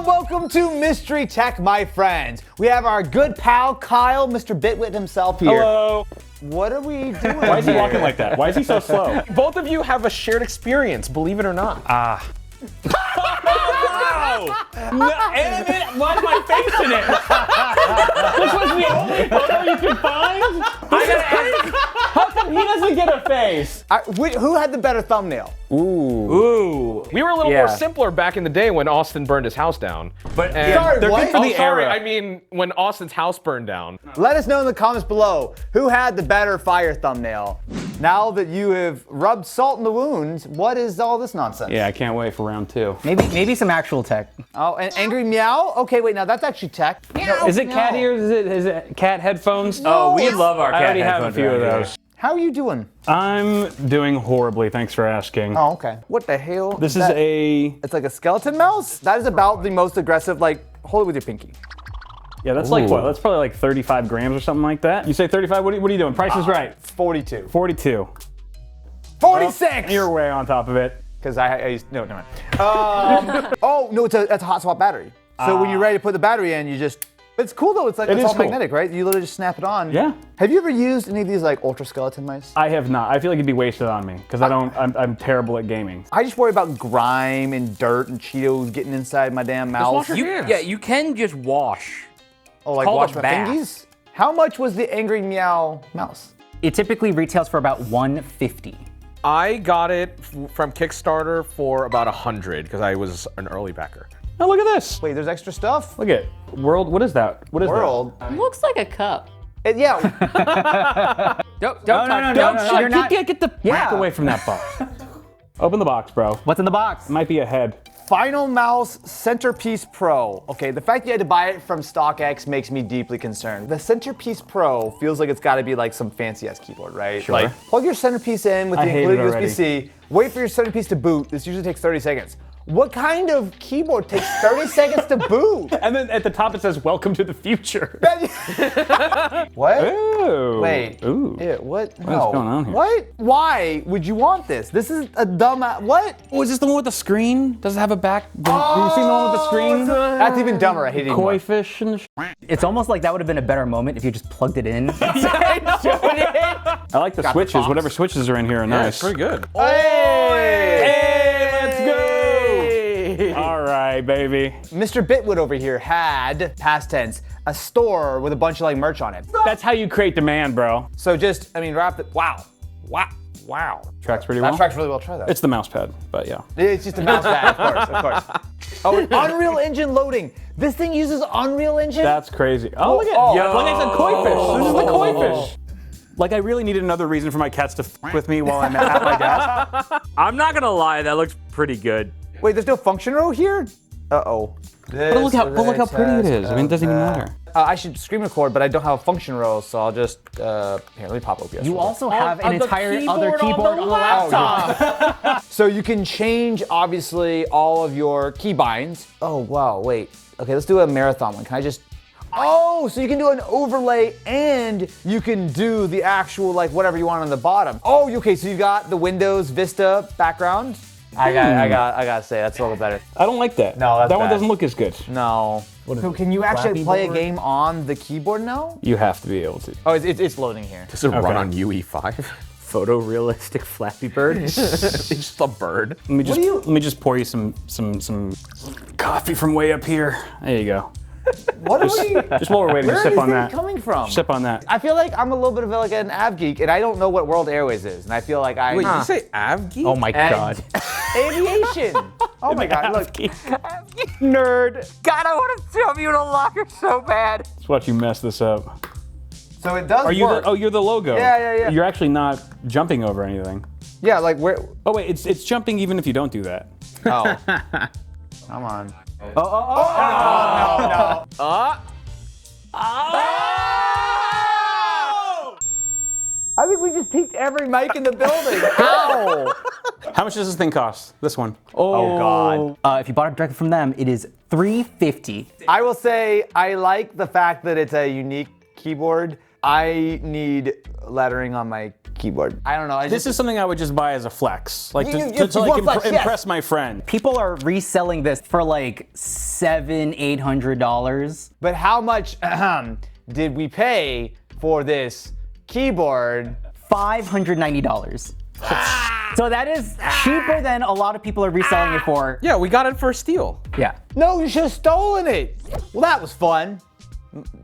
welcome to Mystery Tech, my friends. We have our good pal, Kyle, Mr. Bitwit himself here. Hello. What are we doing? Why is he walking like that? Why is he so slow? Both of you have a shared experience, believe it or not. Wow! No, and why's my face in it? This was the only photo you could find? How come he doesn't get a face? Who had the better thumbnail? Ooh. We were a little more simpler back in the day when Austin burned his house down. But Sorry, they're what? good for the Sorry, era. I mean when Austin's house burned down. Let us know in the comments below who had the better fire thumbnail. Now that you have rubbed salt in the wounds, what is all this nonsense? Yeah, I can't wait for round 2. Maybe some actual tech. Oh, and Angry Meow? Okay, wait, now that's actually tech. Meow. Is it cat ears? Is it cat headphones? No. Oh, we love our cat I already have a headphones few of around here. those. How are you doing? I'm doing horribly, thanks for asking. Oh, okay. What the hell? This is It's like a skeleton mouse? That is about the most aggressive, like, hold it with your pinky. Yeah, that's like what? That's probably like 35 grams or something like that. You say 35? What are you doing? Price is right. 42. 42. 46! You're way on top of it. Because I used, no, never mind. Oh, no, that's a hot swap battery. So when you're ready to put the battery in, you just, it's cool though, it's like, it's all cool. magnetic, right? You literally just snap it on. Yeah. Have you ever used any of these like ultra skeleton mice? I have not. I feel like it'd be wasted on me because I'm terrible at gaming. I just worry about grime and dirt and Cheetos getting inside my damn mouse. Yeah, you can just wash. Oh, like called wash a my bath. fingies? How much was the Angry Meow mouse? It typically retails for about $150. I got it from Kickstarter for about 100 because I was an early backer. Oh, look at this. Wait, there's extra stuff? Look at World. What is that? What is World. Looks like a cup. Yeah. Don't No, you're not. Get the back away from that box. Open the box, bro. What's in the box? Might be a head. Finalmouse Centerpiece Pro. Okay, the fact you had to buy it from StockX makes me deeply concerned. The Centerpiece Pro feels like it's gotta be like some fancy ass keyboard, right? Sure. Like, plug your centerpiece in with the I hate included it already. USB-C, wait for your centerpiece to boot. This usually takes 30 seconds. What kind of keyboard takes 30 seconds to boot? And then at the top it says, "Welcome to the future." What? Ooh. Wait. Ooh. Yeah, what? No. What's going on here? What? Why would you want this? This is a dumb. What? Oh, is this the one with the screen? Does it have a back? Have you seen the one with the screen? That's even dumber. I hate it even more. Koi fish and It's almost like that would have been a better moment if you just plugged it in. I like the switches. box. Whatever switches are in here are nice. It's pretty good. Hey, let's go! All right, baby. Mr. Bitwood over here had, past tense, a store with a bunch of like merch on it. That's how you create demand, bro. So just, I mean, wrap it. Wow. Tracks pretty That well. tracks really well. Try that. It's the mouse pad, but yeah. It's just a mouse pad, of course. Oh, and Unreal Engine loading. This thing uses Unreal Engine? That's crazy. Oh, look at Look, it's a koi fish. This is the koi fish. Like, I really needed another reason for my cats to f with me while I'm at my desk. I'm not gonna lie, that looks pretty good. Wait, there's no function row here? Uh-oh. But look how pretty it is. I mean, it doesn't even matter. I should screen record, but I don't have a function row, so I'll just, here, let me pop OBS. You also have an the entire keyboard other on keyboard the on the laptop. So you can change, obviously, all of your keybinds. Oh, wow, wait. Okay, let's do a marathon one. Can I just... Oh, so you can do an overlay and you can do the actual, like, whatever you want on the bottom. Oh, okay, so you got the Windows Vista background. I gotta say, that's a little better. I don't like that. No, that's that one bad. doesn't look as good. No. So can you actually play a game on the keyboard now? You have to be able to. Oh, it's loading here. Does it run on UE5? Photorealistic Flappy Bird. It's just a bird. Let me just pour you some coffee from way up here. There you go. What are we? Just while we're waiting, Where just is sip on this that. coming from? Sip on that. I feel like I'm a little bit of like an av geek, and I don't know what World Airways is, and I feel like I. Wait, did you say AvGeek? Oh my god. Aviation. Oh my god! Look, nerd. God, I want to shove you in a locker so bad. Let's watch you mess this up. So it does Are you work. you're the logo. Yeah. You're actually not jumping over anything. Yeah, like where? Oh wait, it's jumping even if you don't do that. Oh. Come on. Oh. No. I think we just peaked every mic in the building. Ow! How much does this thing cost? This one. Oh god. If you bought it directly from them, it is $350. I will say I like the fact that it's a unique keyboard. I need lettering on my keyboard. I don't know. This is something I would just buy as a flex, like You to like want flex, yes. impress my friend. People are reselling this for like $700-800. But how much did we pay for this keyboard? $590. So that is cheaper than a lot of people are reselling it for. Yeah, we got it for a steal. Yeah. No, you should have stolen it. Well, that was fun.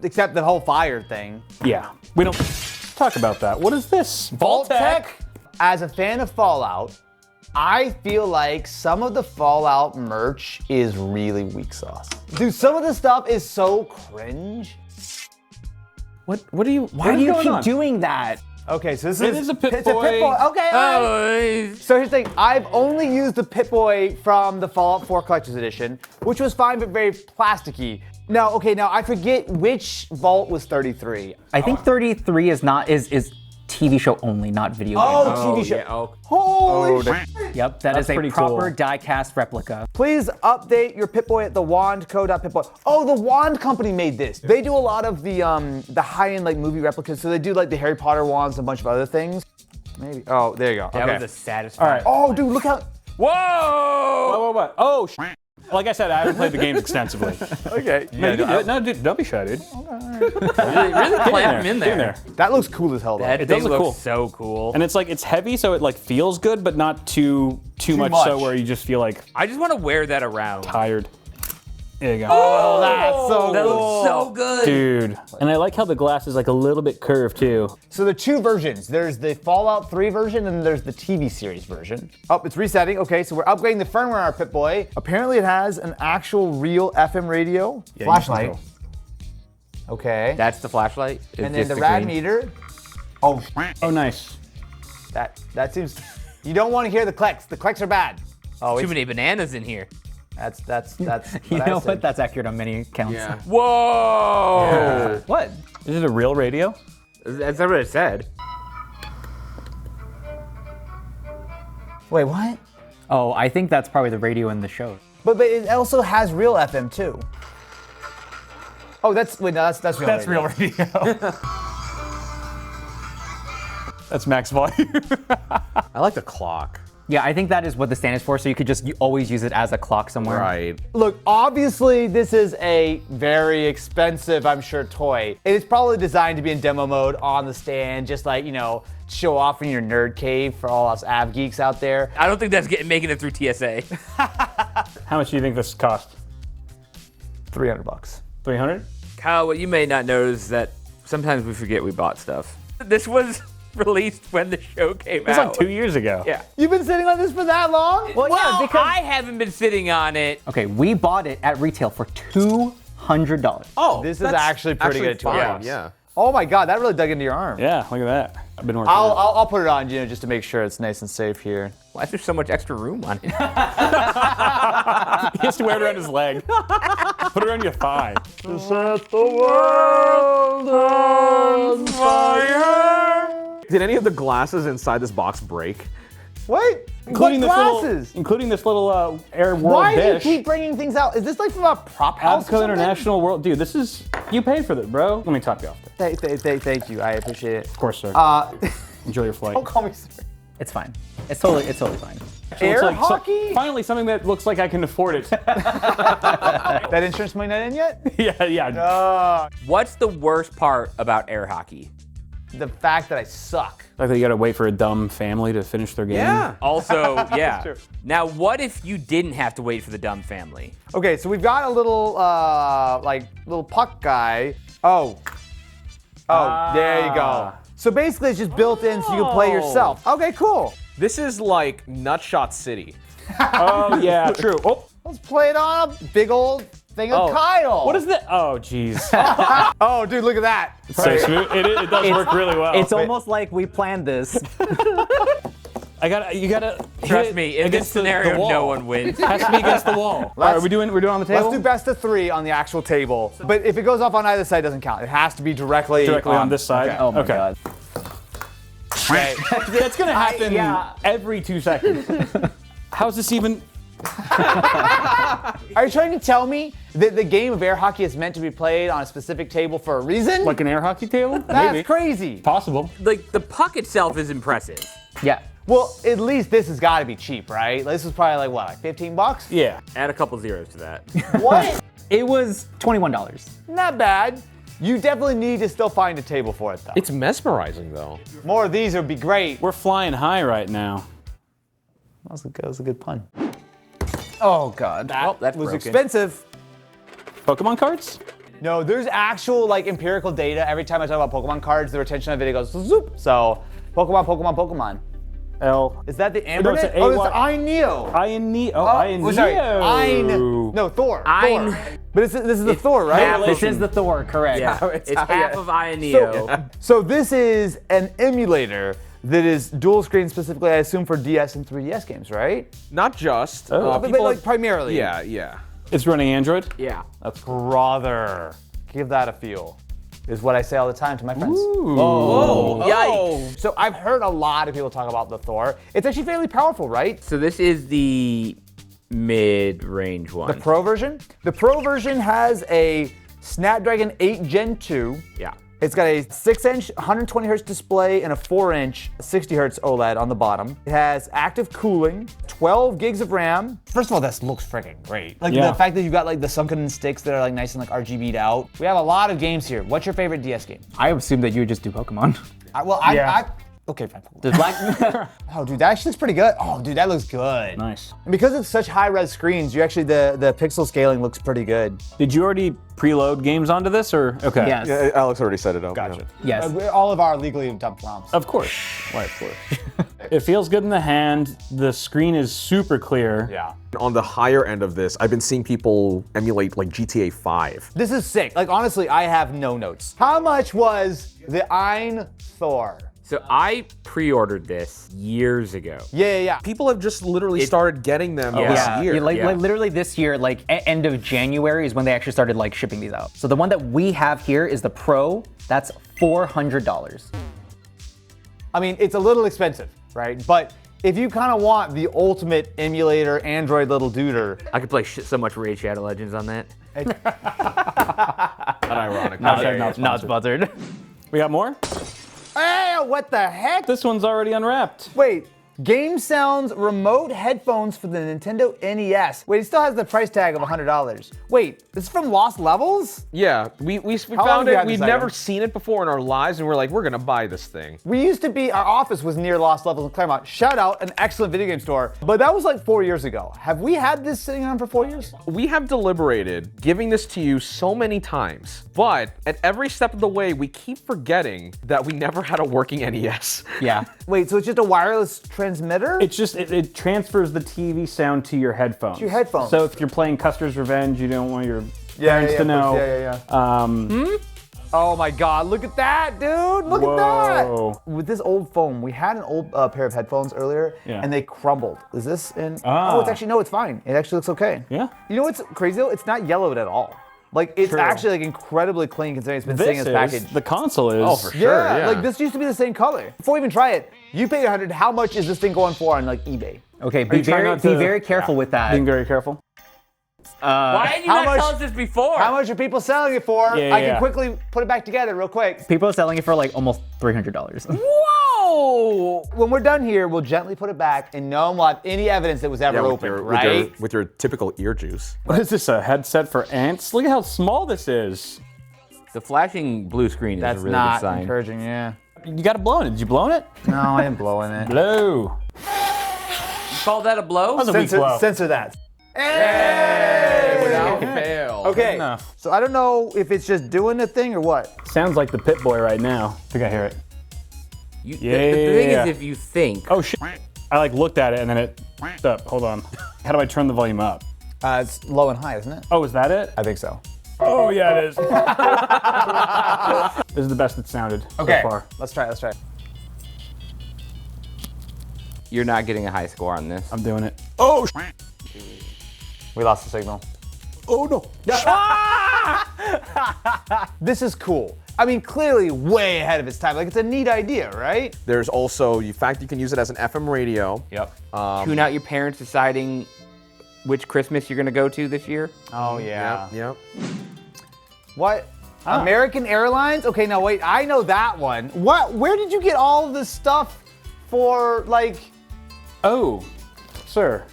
Except the whole fire thing. Yeah, we don't talk about that. What is this? Vault-Tec? As a fan of Fallout, I feel like some of the Fallout merch is really weak sauce. Dude, some of the stuff is so cringe. What do you? Why do you keep doing that? Okay, so this It is is a Pip-Boy. It's a Pip-Boy. Okay. all right. So here's the thing. I've only used the Pip-Boy from the Fallout 4 Collector's Edition, which was fine but very plasticky. Now I forget which vault was 33. I think 33 is TV show only, not video game. Oh, TV show. Yeah, oh. Holy shit. Yep, that is a pretty proper cool. die-cast replica. Please update your Pip-Boy at thewandco.pip-boy. Oh, the Wand Company made this. They do a lot of the high-end like movie replicas. So they do like the Harry Potter wands and a bunch of other things. Maybe. Oh, there you go. That Okay. was the satisfying. All right. Oh, dude, look how. Whoa! What? Oh, like I said, I haven't played the games extensively. Okay. No, dude, don't be shy, dude. Really clamp him in there. That looks cool as hell, though. That It thing does look looks cool. so cool. And it's like it's heavy, so it like feels good, but not too much so much. where you just feel like I just want to wear that around. tired. There you go. Oh, that's so That cool. looks so good. Dude. And I like how the glass is like a little bit curved too. So there are two versions. There's the Fallout 3 version and there's the TV series version. Oh, it's resetting. Okay, so we're upgrading the firmware on our Pip-Boy. Apparently it has an actual real FM radio. Flashlight. control. Okay. That's the flashlight. And then the rad meter. Oh, Oh, nice. that seems. You don't want to hear the clicks. The clicks are bad. Oh, Too many bananas in here. That's You what I know said. what? That's accurate on many counts. Whoa! What? Is it a real radio? That's not what it said. Wait, what? Oh, I think that's probably the radio in the show. But it also has real FM too. Oh, that's real. That's radio. real radio. That's max volume. I like the clock. Yeah, I think that is what the stand is for, so you could just always use it as a clock somewhere. Right. Look, obviously this is a very expensive, I'm sure, toy. It is probably designed to be in demo mode on the stand, just like, show off in your nerd cave for all us Av geeks out there. I don't think that's making it through TSA. How much do you think this cost? $300. 300? Kyle, what you may not know is that sometimes we forget we bought stuff. This was released when the show came It was out. like 2 years ago. Yeah. You've been sitting on this for that long? Well, yeah, because- I haven't been sitting on it. Okay, we bought it at retail for $200. Oh, This is that's actually pretty good to fine. us. Yeah. Oh my God, that really dug into your arm. Yeah, look at that. I've been working on it. I'll put it on, just to make sure it's nice and safe here. Why is there so much extra room on it? He has to wear it around his leg. Put it around your thigh. Set the world on fire. Did any of the glasses inside this box break? What? Including what this glasses? little air world Why do you dish. keep bringing things out? Is this like from a prop house? Abco International World. Dude, this is, you paid for this, bro. Let me top you off there. Thank you. I appreciate it. Of course, sir. Don't Enjoy your flight. call me sir. It's fine. It's totally fine. Actually, Air looks like hockey? finally, something that looks like I can afford it. That insurance money not in yet? yeah. What's the worst part about air hockey? The fact that I suck. Like you gotta wait for a dumb family to finish their game. Yeah. Also, yeah. true. Now, what if you didn't have to wait for the dumb family? Okay, so we've got a little little puck guy. Oh, there you go. So basically, it's just built in, so you can play yourself. Okay, cool. This is like Nutshot City. Oh yeah, true. Oh, Let's play it on a big old thing of Kyle. what is that? Oh, jeez. Oh, dude, look at that. So smooth. It does work really well. It's almost like we planned this. You gotta hit Trust it me, in this against the scenario, wall. no one wins. It has to be against the wall. All right, we're doing on the table. Let's do best of 3 on the actual table. But if it goes off on either side, it doesn't count. It has to be directly on this side. Okay. Oh my God. Okay. That's gonna happen yeah. every 2 seconds. How's this even? Are you trying to tell me The game of air hockey is meant to be played on a specific table for a reason? Like an air hockey table? That's Maybe. crazy. Possible. Like the puck itself is impressive. Yeah. Well, at least this has got to be cheap, right? This was probably like what, like 15 bucks? Yeah. Add a couple zeros to that. What? It was $21. Not bad. You definitely need to still find a table for it though. It's mesmerizing though. More of these would be great. We're flying high right now. That was a good pun. Oh God, Well, that was broken. expensive. Pokemon cards? No, there's actual like empirical data. Every time I talk about Pokemon cards, the retention of it goes zoop. So, Pokemon. L. Is that the No, Amber? it's Knit? an Oh, it's AY AYN Neo. AYN Neo. Oh, AYN Neo. Sorry, AYN. No, Thor. AYN. Thor. But this is the Thor, right? half This is the Thor, correct. Yeah, it's it's how- half yeah. of AYN Neo. So this is an emulator that is dual screen specifically, I assume, for DS and 3DS games, right? Not just. Oh. But like primarily. Yeah. It's running Android? Yeah. Brother, give that a feel, is what I say all the time to my friends. Oh, yikes. So I've heard a lot of people talk about the Thor. It's actually fairly powerful, right? So this is the mid-range one. The Pro version? The Pro version has a Snapdragon 8 Gen 2. Yeah. It's got a 6-inch 120 hertz display and a 4-inch 60 hertz OLED on the bottom. It has active cooling, 12 gigs of RAM. First of all, this looks freaking great. Like Yeah. the fact that you've got like the sunken sticks that are like nice and like RGB'd out. We have a lot of games here. What's your favorite DS game? I assumed that you would just do Pokemon. Okay, fine. The black. Oh, dude, that actually looks pretty good. Oh, dude, that looks good. Nice. And because it's such high-res screens, you actually the pixel scaling looks pretty good. Did you already preload games onto this or? Okay. Yes. Yeah, Alex already set it up. Gotcha. Yes. All of our legally dumped ROMs. Of course. Why, of course. It feels good in the hand. The screen is super clear. Yeah. On the higher end of this, I've been seeing people emulate like GTA 5. This is sick. Like, honestly, I have no notes. How much was the AYN Thor? So I pre-ordered this years ago. Yeah. People have just literally started getting them Yeah. this year. Like Yeah. literally this year, like end of January is when they actually started like shipping these out. So the one that we have here is the Pro. That's $400. I mean, it's a little expensive, right? But if you kind of want the ultimate emulator Android little duder, I could play so much Raid Shadow Legends on that. Unironic. Not sponsored. We got more? hey, what the heck? This one's already unwrapped. Wait, GameSounds remote headphones for the Nintendo NES. Wait, it still has the price tag of $100. Wait, this is from Lost Levels? Yeah, we long found have you it. had We'd this never item? seen it before in our lives, and we're like, we're gonna buy this thing. We used to be, our office was near Lost Levels in Claremont. Shout out, an excellent video game store. But that was like 4 years ago. Have we had this sitting around for 4 years? We have deliberated giving this to you so many times, but at every step of the way, we keep forgetting that we never had a working NES. Yeah. Wait, so it's just a wireless transmitter? It's just, it transfers the TV sound to your headphones. To your headphones. So if you're playing Custer's Revenge, you don't want your Yeah, parents to know. Yeah. Oh my God, look at that, dude! Look at that! Whoa. With this old foam, we had an old pair of headphones earlier, Yeah. and they crumbled. Is this in? Ah. Oh, it's actually, no, it's fine. It actually looks okay. Yeah. You know what's crazy though? It's not yellowed at all. Like, it's True. actually like incredibly clean considering it's been sitting This in is, its package. the console is. Oh, for sure. yeah, yeah. like this used to be the same color. Before we even try it, you paid 100. How much is this thing going for on like eBay? Okay, be you trying very, not be to- very careful with that. Being very careful. Why didn't you how not much- tell us this before? How much are people selling it for? Yeah, I yeah. can quickly put it back together real quick. People are selling it for like almost $300. Whoa! When we're done here, we'll gently put it back, and no one will have any evidence it was ever with opened, your, right? with your typical ear juice. What is this, a headset for ants? Look at how small this is. The flashing blue screen is That's a really not good sign. encouraging, yeah. You got it blown. Did you blow it? No, I didn't blow in it. Blow. You call that a blow? That was a weak blow. Censor that. Hey! Without fail. Okay, enough. so I don't know if it's just doing the thing or what. Sounds like the Pip-Boy right now. I think I hear it. The Yeah. thing is, if you think, Oh shit. I like looked at it and then it stopped. Hold on. How do I turn the volume up? It's low and high, isn't it? Oh, is that it? I think so. Oh yeah, it is. This is the best it sounded so far. let's try it. you're not getting a high score on this. I'm doing it. Oh, We lost the signal. oh no. This is cool. I mean, clearly way ahead of its time. Like, it's a neat idea, right? There's also the fact you can use it as an FM radio. Yep. Tune out your parents deciding which Christmas you're gonna go to this year. Oh yeah. Yep. What? American Airlines? Okay, now wait, I know that one. What? Where did you get all of this stuff for, like? Oh, sir,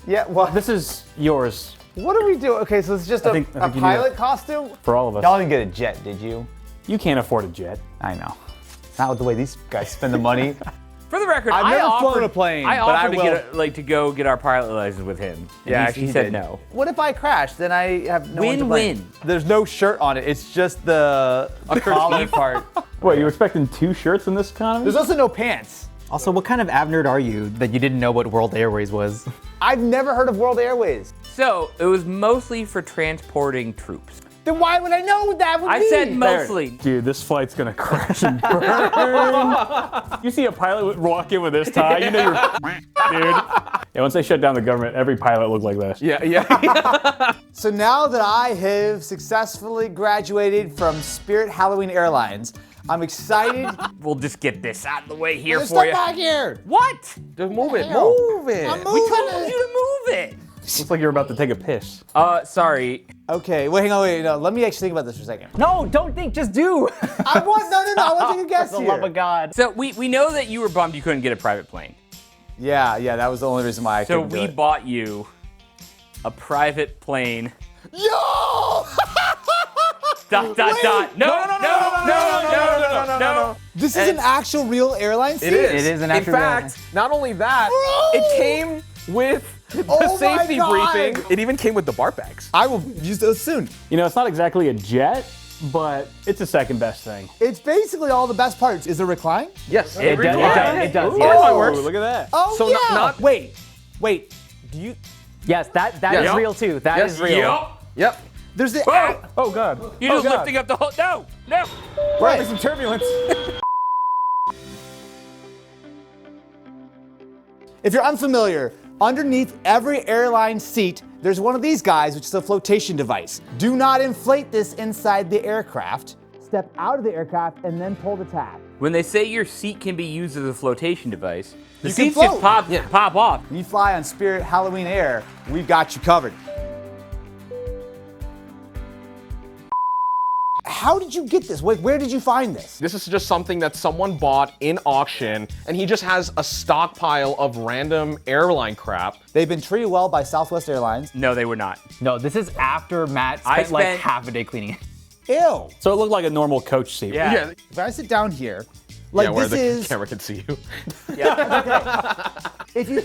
Yeah. What? this is yours What are we doing? Okay, so it's just I a think you need pilot costume. for all of us. Y'all didn't get a jet, did you? You can't afford a jet. I know. Not the way these guys spend the money. For the record, I've I never offered, flown a plane, I but I offered to will. get to go get our pilot license with him. And he said no. What if I crash? Then I have no one to blame. Win-win. There's no shirt on it. It's just the collar part. What, you expecting 2 shirts in this economy? There's also no pants. Also, what kind of av nerd are you that you didn't know what World Airways was? I've never heard of World Airways. So it was mostly for transporting troops. Then why would I know what that would I be? said mostly. Dude, this flight's gonna crash and burn. You see a pilot walk in with this tie, you know you're dude. Yeah, once they shut down the government, every pilot looked like this. Yeah. So now that I have successfully graduated from Spirit Halloween Airlines, I'm excited. We'll just get this out of the way here Let's for step you. back here. What? Just move it. Hell. Move it. I'm We moving told it. you to move it. Looks like you're about to take a piss. Sorry. Okay, wait, hang on, wait, no. Let me actually think about this for a second. No, don't think, just do. I want I want to take a guess For the here. love of God. So we know that you were bummed you couldn't get a private plane. Yeah, that was the only reason why I So couldn't do we it. bought you a private plane. Yo! Dot. No. This is an actual real airline seat? It is. It is an actual In fact, not only that, Bro! it came with the Oh my safety God! briefing. It even came with the BART bags. I will use those soon. You know, it's not exactly a jet, but it's the second best thing. It's basically all the best parts. Is it recline? Yes. It does, Ooh, yes. Oh, works. Look at that. Oh, So yeah. not- Wait. Do you... Yes, that is Yep. real too. That Yes. is real. Yup. Yep. There's the... Oh, God. You're just God. lifting up the whole. No. Right. Some turbulence. If you're unfamiliar, underneath every airline seat, there's one of these guys, which is a flotation device. Do not inflate this inside the aircraft. Step out of the aircraft and then pull the tab. When they say your seat can be used as a flotation device, the You can seats float. just pop off. When you fly on Spirit Halloween Air, we've got you covered. How did you get this? Where did you find this? This is just something that someone bought in auction, and he just has a stockpile of random airline crap. They've been treated well by Southwest Airlines. No, they were not. No, this is after Matt I spent like spent- half a day cleaning it. Ew. So it looked like a normal coach seat. Yeah. If I sit down here, like where this the is... camera can see you. If you...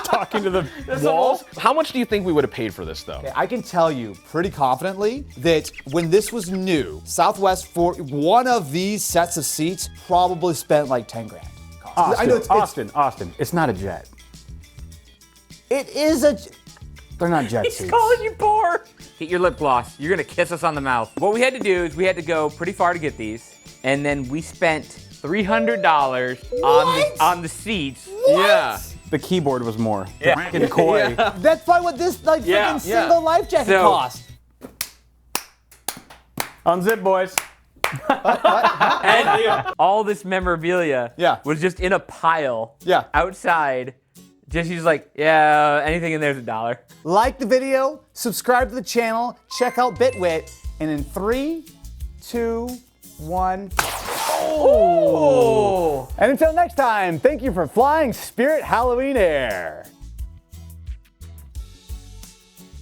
Talking to the wall. How much do you think we would have paid for this, though? I can tell you pretty confidently that when this was new, Southwest, for one of these sets of seats, probably spent like 10 grand. Cost. I know Austin. It's not a jet. it is a... They're not jet He's seats. calling you poor. Get your lip gloss. You're gonna kiss us on the mouth. What we had to do is we had to go pretty far to get these, and then we spent $300 on the seats. Yeah. The keyboard was more. Yeah. Fucking coy. That's probably what this like Yeah, freaking single life jacket So- cost. Unzip, boys. And all this memorabilia Yeah. was just in a pile Yeah. outside. Just he's like, yeah, anything in there's $1. Like the video, subscribe to the channel, check out Bitwit, and in 3, 2, 1. Oh! And until next time, thank you for flying Spirit Halloween Air.